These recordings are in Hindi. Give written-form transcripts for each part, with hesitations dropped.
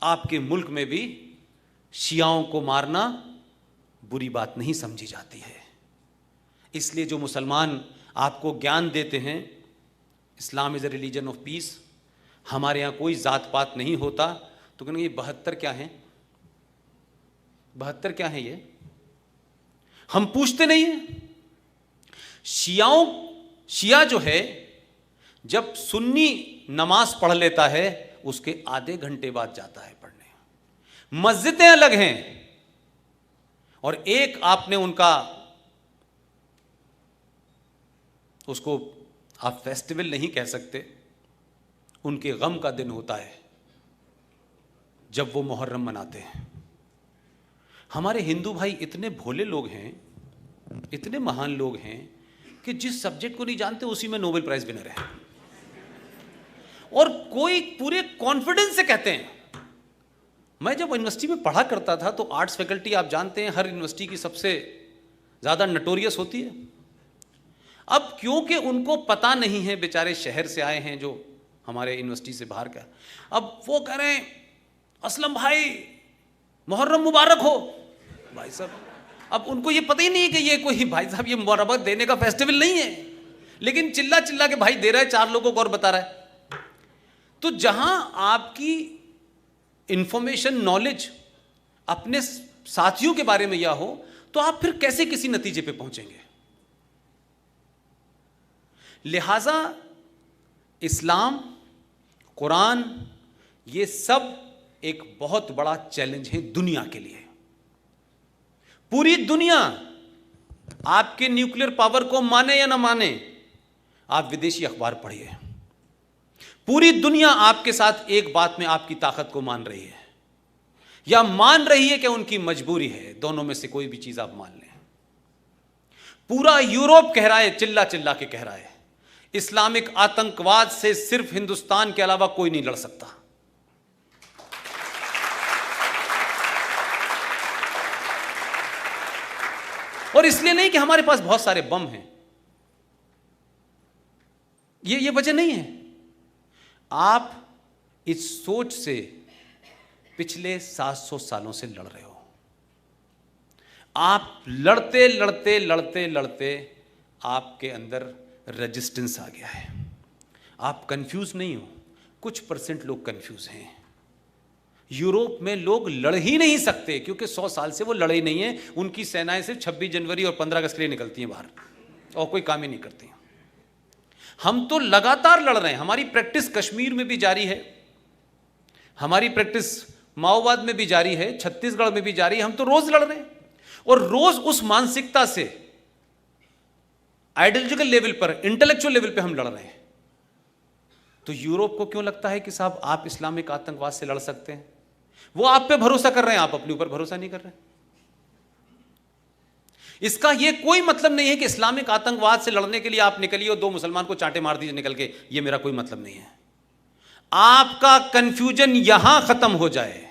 आपके मुल्क में भी शियाओं को मारना बुरी बात नहीं समझी जाती है। इसलिए जो मुसलमान आपको ज्ञान देते हैं Islam is a religion of peace, हमारे यहाँ कोई जात पात नहीं होता, तो कहना ये 72 क्या हैं, 72 क्या है ये, हम पूछते नहीं हैं। शिया जो है जब सुन्नी नमाज पढ़ लेता है उसके आधे घंटे बाद जाता है पढ़ने। मस्जिदें अलग हैं, और एक आपने उनका, उसको आप फेस्टिवल नहीं कह सकते, उनके गम का दिन होता है जब वो मुहर्रम मनाते हैं। हमारे हिंदू भाई इतने भोले लोग हैं, इतने महान लोग हैं कि जिस सब्जेक्ट को नहीं जानते उसी में नोबेल प्राइज विनर है, और कोई पूरे कॉन्फिडेंस से कहते हैं। मैं जब यूनिवर्सिटी में पढ़ा करता था तो आर्ट्स फैकल्टी आप जानते हैं हर यूनिवर्सिटी की सबसे ज़्यादा नटोरियस होती है। अब क्योंकि उनको पता नहीं है, बेचारे शहर से आए हैं जो हमारे यूनिवर्सिटी से बाहर का, अब वो कह रहे हैं असलम भाई मुहर्रम मुबारक हो। भाई साहब अब उनको ये पता ही नहीं है कि ये कोई, भाई साहब ये मुबारक देने का फेस्टिवल नहीं है, लेकिन चिल्ला चिल्ला के भाई दे रहा है, 4 लोगों को और बता रहा है। तो जहां आपकी इंफॉर्मेशन नॉलेज अपने साथियों के बारे में यह हो, तो आप फिर कैसे किसी नतीजे पे पहुंचेंगे। लिहाजा इस्लाम, कुरान, ये सब एक बहुत बड़ा चैलेंज है दुनिया के लिए। पूरी दुनिया आपके न्यूक्लियर पावर को माने या ना माने, आप विदेशी अखबार पढ़िए, पूरी दुनिया आपके साथ एक बात में आपकी ताकत को मान रही है, या मान रही है कि उनकी मजबूरी है, दोनों में से कोई भी चीज आप मान लें। पूरा यूरोप कह रहा है, चिल्ला चिल्ला के कह रहा है, इस्लामिक आतंकवाद से सिर्फ हिंदुस्तान के अलावा कोई नहीं लड़ सकता। और इसलिए नहीं कि हमारे पास बहुत सारे बम हैं, ये वजह नहीं है। आप इस सोच से पिछले 700 सालों से लड़ रहे हो। आप लड़ते लड़ते लड़ते लड़ते आपके अंदर रेजिस्टेंस आ गया है। आप कंफ्यूज नहीं हो, कुछ % लोग कंफ्यूज हैं। यूरोप में लोग लड़ ही नहीं सकते क्योंकि 100 साल से वो लड़े ही नहीं है। उनकी सेनाएं सिर्फ 26 जनवरी और 15 अगस्त के लिए निकलती हैं बाहर, और कोई काम ही नहीं करती। हम तो लगातार लड़ रहे हैं। हमारी प्रैक्टिस कश्मीर में भी जारी है, हमारी प्रैक्टिस माओवाद में भी जारी है, छत्तीसगढ़ में भी जारी है। हम तो रोज लड़ रहे हैं, और रोज उस मानसिकता से आइडियोलॉजिकल लेवल पर, इंटेलेक्चुअल लेवल पे हम लड़ रहे हैं। तो यूरोप को क्यों लगता है कि साहब आप इस्लामिक आतंकवाद से लड़ सकते हैं? वो आप पे भरोसा कर रहे हैं, आप अपने ऊपर भरोसा नहीं कर रहे। इसका यह कोई मतलब नहीं है कि इस्लामिक आतंकवाद से लड़ने के लिए आप निकलिए और 2 मुसलमान को चांटे मार दीजिए निकल के, यह मेरा कोई मतलब नहीं है। आपका कंफ्यूजन यहां खत्म हो जाए,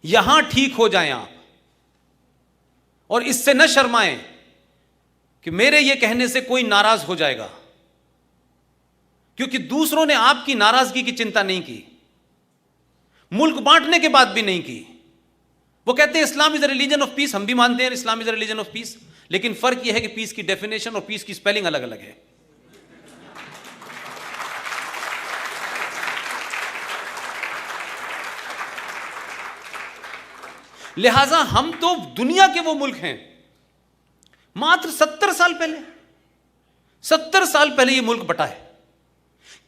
यहां ठीक हो जाए आप, और इससे न शर्माएं कि मेरे यह कहने से कोई नाराज हो जाएगा, क्योंकि दूसरों ने आपकी नाराजगी की चिंता नहीं की, मुल्क बांटने के बाद भी नहीं की। वो कहते हैं Islam is a religion of peace, हम भी मानते हैं Islam is a religion of peace, लेकिन फर्क यह है कि पीस की डेफिनेशन और पीस की स्पेलिंग अलग अलग है। लिहाजा हम तो दुनिया के वो मुल्क हैं, मात्र 70 साल पहले ये मुल्क बटा है।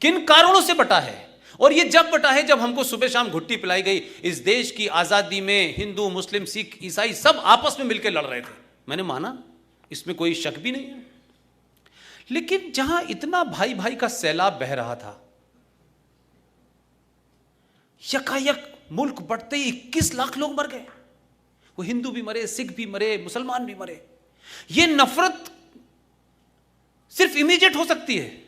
किन कारणों से बटा है? और ये जब बटा है जब हमको सुबह शाम घुट्टी पिलाई गई। इस देश की आजादी में हिंदू, मुस्लिम, सिख, ईसाई सब आपस में मिलकर लड़ रहे थे, मैंने माना, इसमें कोई शक भी नहीं है। लेकिन जहां इतना भाई भाई का सैलाब बह रहा था, यकायक मुल्क बढ़ते ही 21 लाख लोग मर गए। वो हिंदू भी मरे, सिख भी मरे, मुसलमान भी मरे। ये नफरत सिर्फ इमीडिएट हो सकती है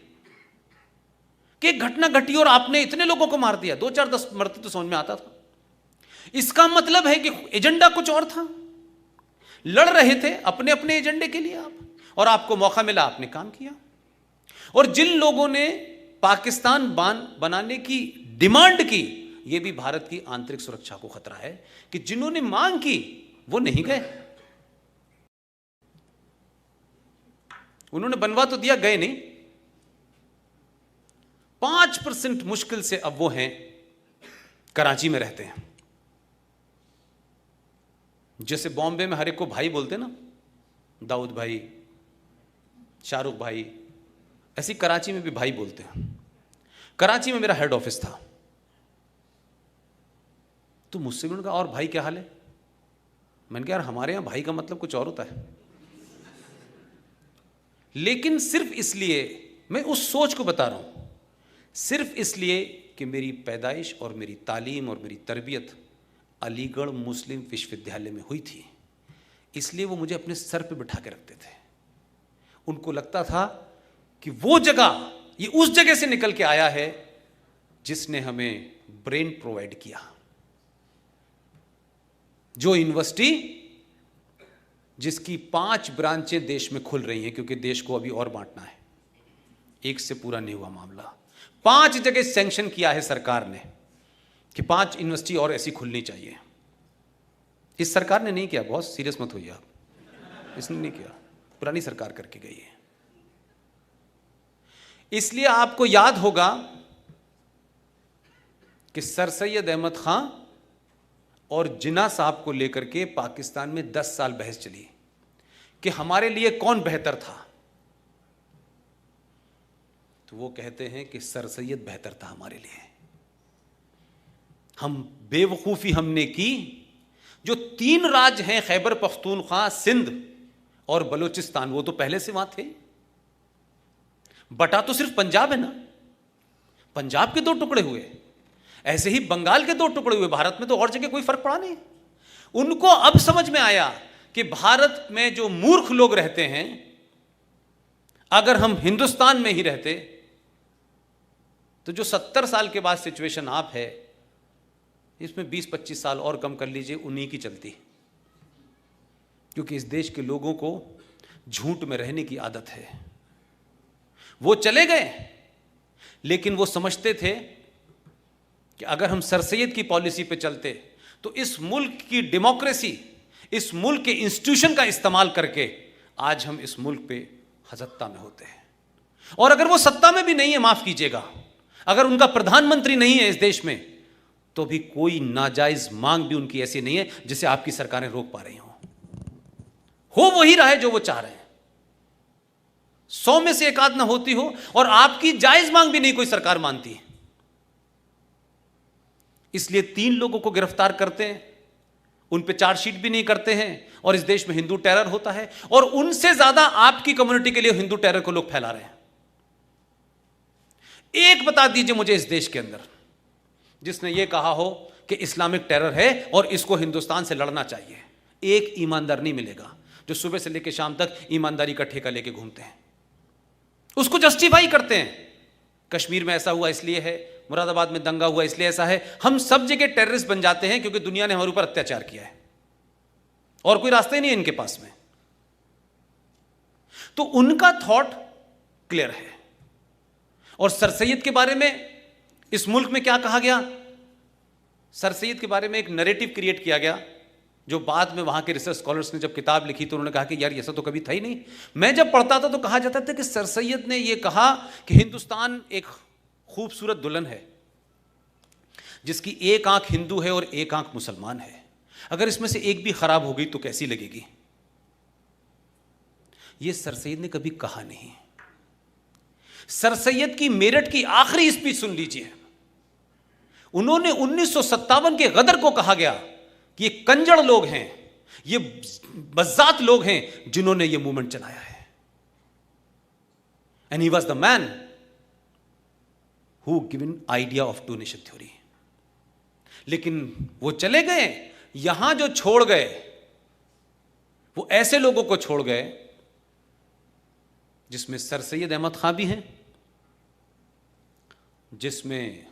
कि एक घटना घटी और आपने इतने लोगों को मार दिया। 2, 4, 10 मरते तो समझ में आता था। इसका मतलब है कि एजेंडा कुछ और था, लड़ रहे थे अपने अपने एजेंडे के लिए आप, और आपको मौका मिला, आपने काम किया। और जिन लोगों ने पाकिस्तान बनाने की डिमांड की, यह भी भारत की आंतरिक सुरक्षा को खतरा है कि जिन्होंने मांग की वो नहीं गए। उन्होंने बनवा तो दिया, गए नहीं। 5% मुश्किल से अब वो हैं, कराची में रहते हैं। जैसे बॉम्बे में हर एक को भाई बोलते ना, दाऊद भाई, शाहरुख भाई, ऐसी कराची में भी भाई बोलते हैं। कराची में मेरा हेड ऑफिस था, तो मुझसे भी उनका और भाई क्या हाल है? मैंने कहा यार हमारे यहां भाई का मतलब कुछ और होता है। लेकिन सिर्फ इसलिए, मैं उस सोच को बता रहा हूं, सिर्फ इसलिए कि मेरी पैदाइश और मेरी तालीम और मेरी तरबियत अलीगढ़ मुस्लिम विश्वविद्यालय में हुई थी, इसलिए वो मुझे अपने सर पे बिठा के रखते थे। उनको लगता था कि वो जगह, ये उस जगह से निकल के आया है जिसने हमें ब्रेन प्रोवाइड किया। जो यूनिवर्सिटी जिसकी 5 ब्रांचें देश में खुल रही हैं, क्योंकि देश को अभी और बांटना है, एक से पूरा नहीं हुआ मामला। 5 जगह सैंक्शन किया है सरकार ने कि 5 यूनिवर्सिटी और ऐसी खुलनी चाहिए। इस सरकार ने नहीं किया, बहुत सीरियस मत होइए आप, इसने नहीं किया, पुरानी सरकार करके गई है। इसलिए आपको याद होगा कि सर सैयद अहमद खां और जिन्ना साहब को लेकर के पाकिस्तान में 10 साल बहस चली कि हमारे लिए कौन बेहतर था। तो वो कहते हैं कि सर सैयद बेहतर था हमारे लिए। हम बेवकूफी हमने की, जो 3 राज्य हैं, खैबर पख्तूनख्वा, सिंध और बलूचिस्तान, वो तो पहले से वहां थे। बटा तो सिर्फ पंजाब है ना, पंजाब के 2 टुकड़े हुए, ऐसे ही बंगाल के 2 टुकड़े हुए, भारत में तो और जगह कोई फर्क पड़ा नहीं। उनको अब समझ में आया कि भारत में जो मूर्ख लोग रहते हैं, अगर हम हिंदुस्तान में ही रहते तो जो 70 साल के बाद सिचुएशन आप है, इसमें 20-25 साल और कम कर लीजिए, उन्हीं की चलती। क्योंकि इस देश के लोगों को झूठ में रहने की आदत है। वो चले गए, लेकिन वो समझते थे कि अगर हम सर सैयद की पॉलिसी पे चलते तो इस मुल्क की डेमोक्रेसी, इस मुल्क के इंस्टीट्यूशन का इस्तेमाल करके आज हम इस मुल्क पे सत्ता में होते हैं। और अगर वो सत्ता में भी नहीं है, माफ कीजिएगा, अगर उनका प्रधानमंत्री नहीं है इस देश में, तो भी कोई नाजायज मांग भी उनकी ऐसी नहीं है जिसे आपकी सरकारें रोक पा रही हो वही रहा है जो वो चाह रहे हैं। 100 में से 1 आध ना होती हो, और आपकी जायज मांग भी नहीं कोई सरकार मानती है। इसलिए 3 लोगों को गिरफ्तार करते हैं, उन पे चार्जशीट भी नहीं करते हैं, और इस देश में हिंदू टेरर होता है, और उनसे ज्यादा आपकी कम्युनिटी के लिए हिंदू टेरर को लोग फैला रहे हैं। एक बता दीजिए मुझे इस देश के अंदर जिसने यह कहा हो कि इस्लामिक टेरर है और इसको हिंदुस्तान से लड़ना चाहिए। एक ईमानदार नहीं मिलेगा जो सुबह से लेकर शाम तक ईमानदारी का ठेका लेके घूमते हैं, उसको जस्टिफाई करते हैं। कश्मीर में ऐसा हुआ इसलिए है, मुरादाबाद में दंगा हुआ इसलिए ऐसा है। हम सब जगह टेररिस्ट बन जाते हैं क्योंकि दुनिया ने हमारे ऊपर अत्याचार किया है और कोई रास्ते नहीं है इनके पास में। तो उनका थॉट क्लियर है। और सर सैयद के बारे में इस मुल्क में क्या कहा गया? सर सैयद के बारे में एक नैरेटिव क्रिएट किया गया, जो बाद में वहां के रिसर्च स्कॉलर्स ने जब किताब लिखी तो उन्होंने कहा कि यार ऐसा तो कभी था ही नहीं। मैं जब पढ़ता था तो कहा जाता था कि सर सैयद ने यह कहा कि हिंदुस्तान एक खूबसूरत दुल्हन है जिसकी एक आंख हिंदू है और एक आंख मुसलमान है, अगर इसमें से एक भी खराब हो गई तो कैसी लगेगी। यह सर सैयद ने कभी कहा नहीं। सर सैयद की मेरठ की आखिरी स्पीच सुन लीजिए। उन्होंने 1957 के गदर को कहा गया कि ये कंजड़ लोग हैं, ये बज़ात लोग हैं जिन्होंने ये मूवमेंट चलाया है। And he was the man who given idea of 2 nation theory. लेकिन वो चले गए, यहां जो छोड़ गए वो ऐसे लोगों को छोड़ गए जिसमें सर सैयद अहमद खां भी हैं, जिसमें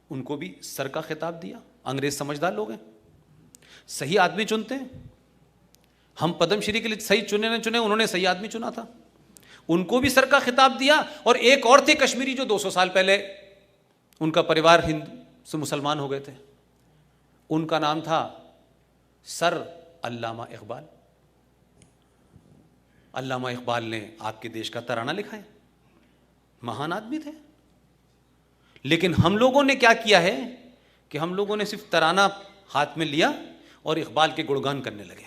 उनको भी सर का खिताब दिया। अंग्रेज समझदार लोग हैं, सही आदमी चुनते हैं। हम पद्मश्री के लिए सही चुने न चुने, उन्होंने सही आदमी चुना था, उनको भी सर का खिताब दिया। और एक और थे कश्मीरी जो 200 साल पहले उनका परिवार हिंद से मुसलमान हो गए थे। उनका नाम था सर अल्लामा इकबाल। अल्लामा इकबाल ने आपके देश का तराना लिखा है, महान आदमी थे। लेकिन हम लोगों ने क्या किया है कि हम लोगों ने सिर्फ तराना हाथ में लिया और इकबाल के गुणगान करने लगे।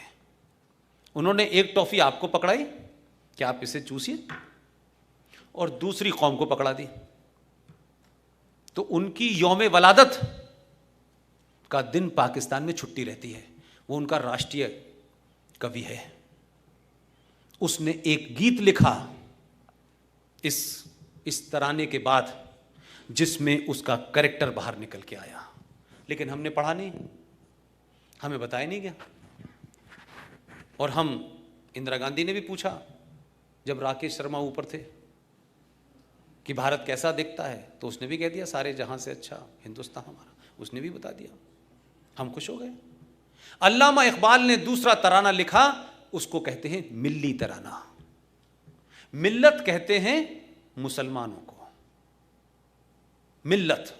उन्होंने एक टॉफी आपको पकड़ाई कि आप इसे चूसिए, और दूसरी कौम को पकड़ा दी। तो उनकी यौम वलादत का दिन पाकिस्तान में छुट्टी रहती है, वो उनका राष्ट्रीय कवि है। उसने एक गीत लिखा इस तराने के बाद जिसमें उसका कैरेक्टर बाहर निकल के आया, लेकिन हमने पढ़ा नहीं, हमें बताया नहीं गया। और हम, इंदिरा गांधी ने भी पूछा जब राकेश शर्मा ऊपर थे कि भारत कैसा दिखता है, तो उसने भी कह दिया सारे जहां से अच्छा हिंदुस्तान हमारा, उसने भी बता दिया। हम खुश हो गए। अल्लामा इकबाल ने दूसरा तराना लिखा, उसको कहते हैं मिल्ली तराना। मिल्लत कहते हैं मुसलमानों को, मिल्लत।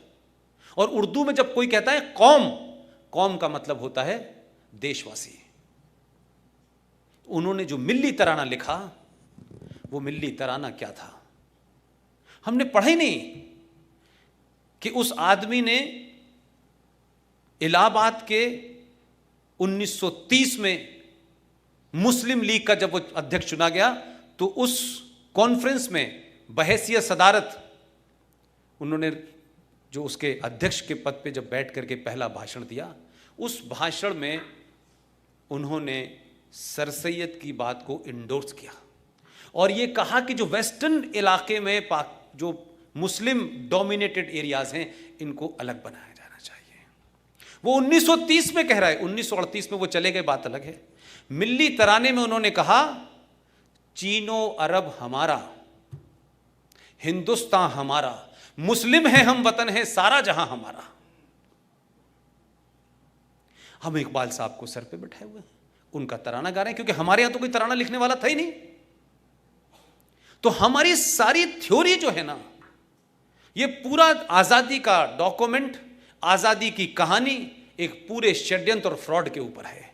और उर्दू में जब कोई कहता है कौम, कौम का मतलब होता है देशवासी। उन्होंने जो मिल्ली तराना लिखा, वो मिल्ली तराना क्या था हमने पढ़ा ही नहीं कि उस आदमी ने इलाहाबाद के 1930 में मुस्लिम लीग का जब वो अध्यक्ष चुना गया, तो उस कॉन्फ्रेंस में बहैसियत सदारत उन्होंने जो उसके अध्यक्ष के पद पे जब बैठ करके पहला भाषण दिया, उस भाषण में उन्होंने सर सैयद की बात को इंडोर्स किया और ये कहा कि जो वेस्टर्न इलाके में जो मुस्लिम डोमिनेटेड एरियाज हैं, इनको अलग बनाया जाना चाहिए। वो 1930 में कह रहा है, 1938 में वो चले गए, बात अलग है। मिल्ली तराने में उन्होंने कहा चीनो अरब हमारा, हिंदुस्तान हमारा, मुस्लिम है हम, वतन है सारा जहां हमारा। हम इकबाल साहब को सर पे बैठाए हुए हैं, उनका तराना गा रहे हैं, क्योंकि हमारे यहां तो कोई तराना लिखने वाला था ही नहीं। तो हमारी सारी थ्योरी जो है ना, ये पूरा आजादी का डॉक्यूमेंट, आजादी की कहानी एक पूरे षड्यंत्र और फ्रॉड के ऊपर है।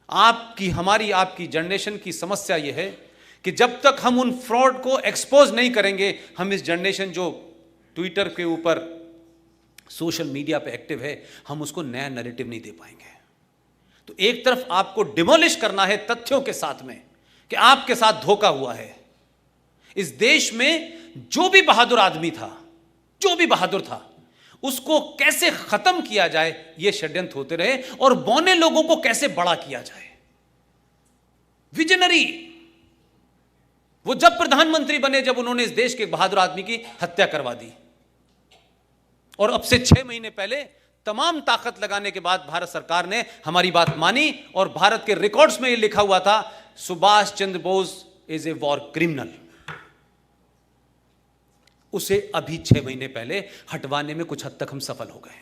आपकी, हमारी, आपकी जनरेशन की समस्या यह है कि जब तक हम उन फ्रॉड को एक्सपोज नहीं करेंगे, हम इस जनरेशन जो ट्विटर के ऊपर, सोशल मीडिया पे एक्टिव है, हम उसको नया नैरेटिव नहीं दे पाएंगे। तो एक तरफ आपको डिमोलिश करना है तथ्यों के साथ में कि आपके साथ धोखा हुआ है। इस देश में जो भी बहादुर आदमी था, जो भी बहादुर था, उसको कैसे खत्म किया जाए, यह षड्यंत्र होते रहे, और बौने लोगों को कैसे बड़ा किया जाए। विजनरी वो जब प्रधानमंत्री बने, जब उन्होंने इस देश के बहादुर आदमी की हत्या करवा दी, और अब से 6 महीने पहले तमाम ताकत लगाने के बाद भारत सरकार ने हमारी बात मानी, और भारत के रिकॉर्ड्स में यह लिखा हुआ था Subhash Chandra Bose is a war criminal. उसे अभी 6 महीने पहले हटवाने में कुछ हद तक हम सफल हो गए।